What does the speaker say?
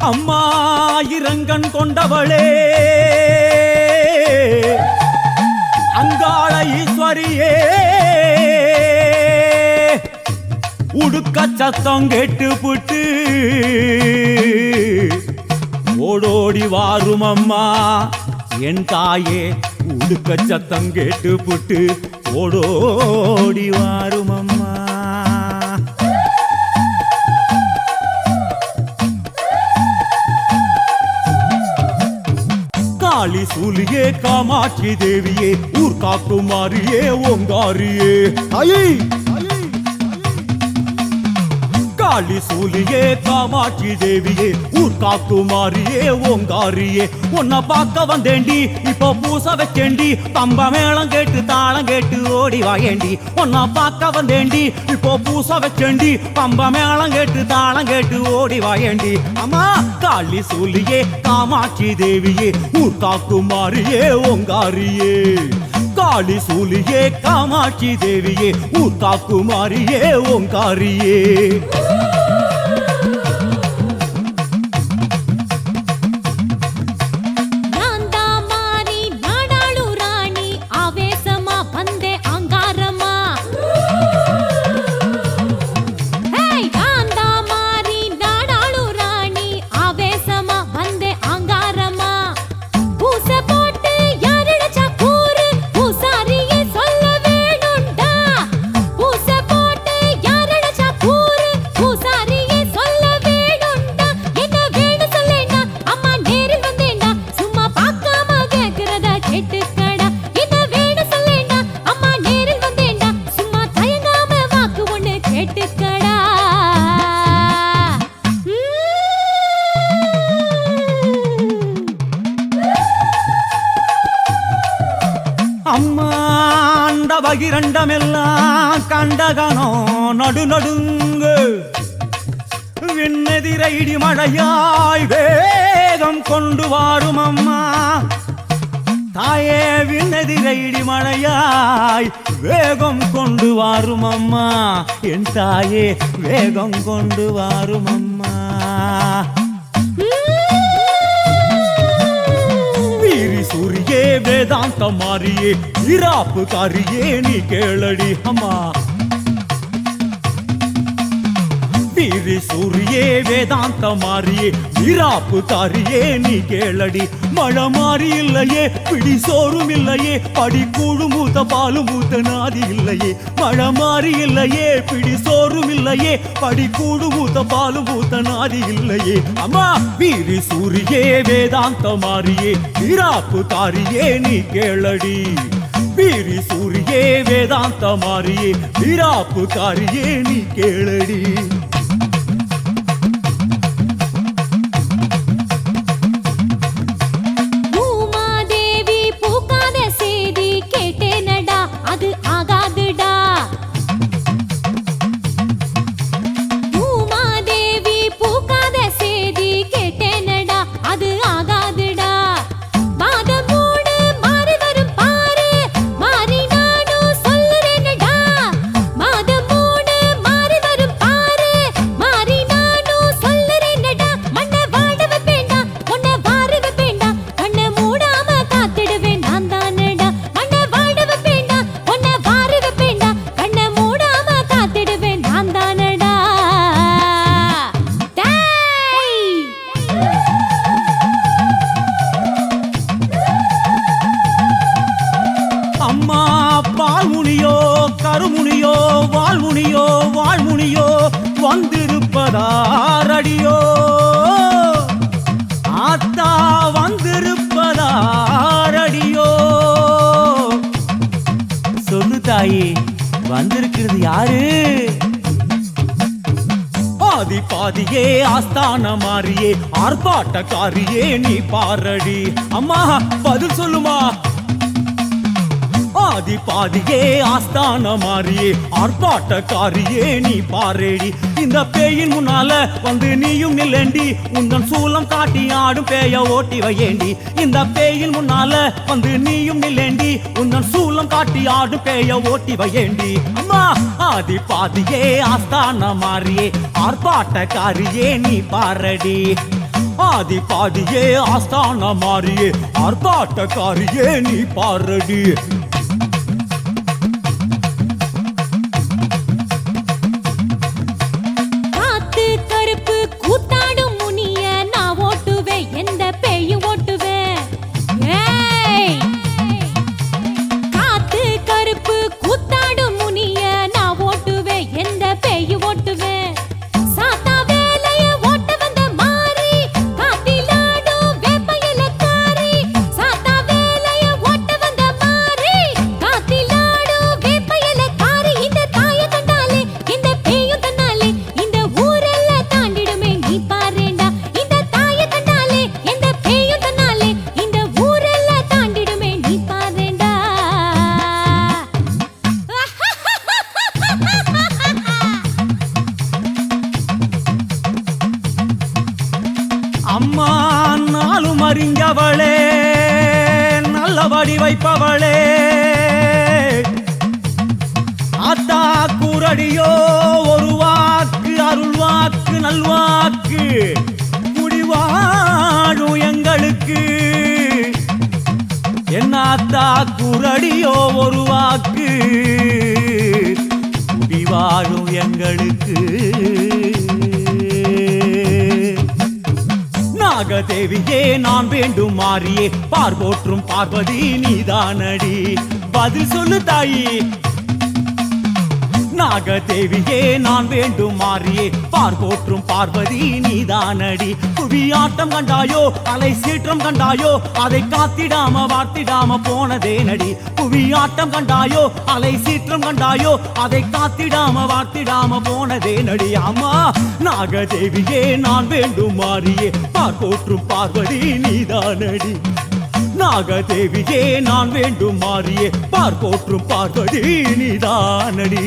அம்மா இரங்கன் கொண்டவளே அங்காள ஈஸ்வரியே உடுக்க சத்தம் கேட்டு புட்டு ஓடோடி வாரும் அம்மா என் தாயே உடுக்க சத்தம் கேட்டு புட்டு ஓடோடி வாரும் அம்மா. காளி சூலியே காமாட்சி தேவியே ஊர் காக்குமாரியே ஓங்காரியே ஐயே காளி சூலியே காமாட்சி தேவியே ஊர் காக்குமாரியே ஓங்காரியே உன்னை பார்க்க வந்தேண்டி இப்போ பூச வச்சேண்டி தம்ப மேளம் கேட்டு தாளம் கேட்டு ஓடி வாயேண்டி உன்னை பார்க்க வந்தேண்டி இப்போ பூச வச்சேண்டி தம்ப மேளம் கேட்டு தாளம் கேட்டு ஓடி வாயேண்டி அம்மா காளி சூலியே காமாட்சி தேவியே ஊர் காக்குமாரியே ஓங்காரியே காளி சூலியே காமாட்சி தேவியே ஊர் காக்குமாரியே ஓங்காரியே. அம்மாண்ட பகிரண்டமெல்லாம் கண்டகனோ நடு நடுங்கு விண்ணெதிர இடி மழையாய் வேகம் கொண்டு வாரும் அம்மா தாயே விண்ணெதிர இடி மழையாய் வேகம் கொண்டு வாரும் அம்மா என் தாயே வேகம் கொண்டு வாரும் அம்மா. சூரியே வேதாந்த மாரியே இராப்பு காரியே நீ கேளடி அம்மா வீரி சூரியே வேதாந்த மாரியே இராப்பு காரியே நீ கேளடி மழை மாறி இல்லையே பிடி சோறும் இல்லையே படி கூடு மூத்த பாலும் மூத்த நாதி இல்லையே மழை மாறி இல்லையே பிடி சோறும் இல்லையே படி கூடு மூத்த பாலும் மூத்த நாதி இல்லையே அம்மா வீரி சூரியே வேதாந்த மாரியே இராப்பு காரியே நீ கேளடி வீரி சூரியே வேதாந்த மாரியே இராப்பு காரியே நீ கேளடி. கருமுனியோ வாழ்முனியோ வாழ்முனியோ வந்திருப்பதாரடியோ ஆத்தா வந்திருப்பதாரடியோ சொல்லு தாயே வந்திருக்கிறது யாரு? பாதி பாதியே ஆஸ்தான மாறியே ஆர்ப்பாட்டக்காரியே நீ பாரடி அம்மா பதில் சொல்லுமா. பாதி பாதியே ஆஸ்தான மாறியே ஆர்ப்பாட்டக்காரியே நீ பாரேடி இந்த பேயின் முன்னால வந்து நீயும் நில்லேண்டி உந்தன் சூலம் காட்டி ஆடும் பேய ஓட்டி வையேண்டி இந்த பேயின் முன்னால வந்து நீயும் நில்லேண்டி உந்தன் சூலம் காட்டி ஆடும் பேய ஓட்டி வையேண்டி அம்மா. ஆதி பாதியே ஆஸ்தான மாறியே ஆர்ப்பாட்டக்காரியே நீ பாரடி ஆதி பாடியே ஆஸ்தான மாறியே ஆர்ப்பாட்டக்காரியே நீ பாரடி. காத்து கருப்பு கூத்தாடும் முனிய நான் ஓட்டுவேன், எந்த பேயும் ஓட்டுவேன். ஏய், காத்து கருப்பு கூத்தாடும் முனிய நான் ஓட்டுவேன், எந்த பேயும் ஓட்டுவேன். சாத்தா வேலைய ஓட்ட வந்த மாறி காத்திலாடும் வேப்பையிலக்காரி. சாத்தா வேலைய ஓட்ட வந்த மாறி காத்திலாடும் வேப்பையிலக்காரி. இந்த தாய கண்டாலே இந்த பேயும் தன்னாலே இந்த ஊரெல்லாம் தாண்டிடுமே நீ பாரேண்டா. இந்த தாய கண்டாலே இந்த பேயும் தன்னாலே இந்த ஊரெல்லாம் தாண்டிடுமே நீ பாரேண்டா. அம்மா நாளும் அறிஞ்சவளே நல்லபடி வைப்பவளே ஆத்தா கூரடியோ ஒரு வாக்கு அருள் வாக்கு நல்வாக்கு குடிவாழும் எங்களுக்கு. என்னாத்தா கூரடியோ ஒரு வாக்கு குடிவாழும் எங்களுக்கு. நாகதேவியே நான் வேண்டும் மாறியே பார்போற்றும் பார்வதி நீதானடி. பதில் சொல்லு தாயி. நாகதேவியே நான் வேண்டும் மாறியே பார்போற்றும் பார்வதி நீதானடி. புவியாட்டம் கண்டாயோ அலை சீற்றம் கண்டாயோ அதை காத்திடாம வார்த்திடாம போனதே நடி. புவியாட்டம் கண்டாயோ அலை சீற்றம் கண்டாயோ அதை காத்திடாம வார்த்திடாம போனதே நடி. அம்மா நாகதேவியே நான் வேண்டும் மாறியே பார்போற்றும் பார்வதி நீதானடி. நாகதேவியே நான் வேண்டும் மாறியே பார்போற்றும் பார்வதி நீதானடி.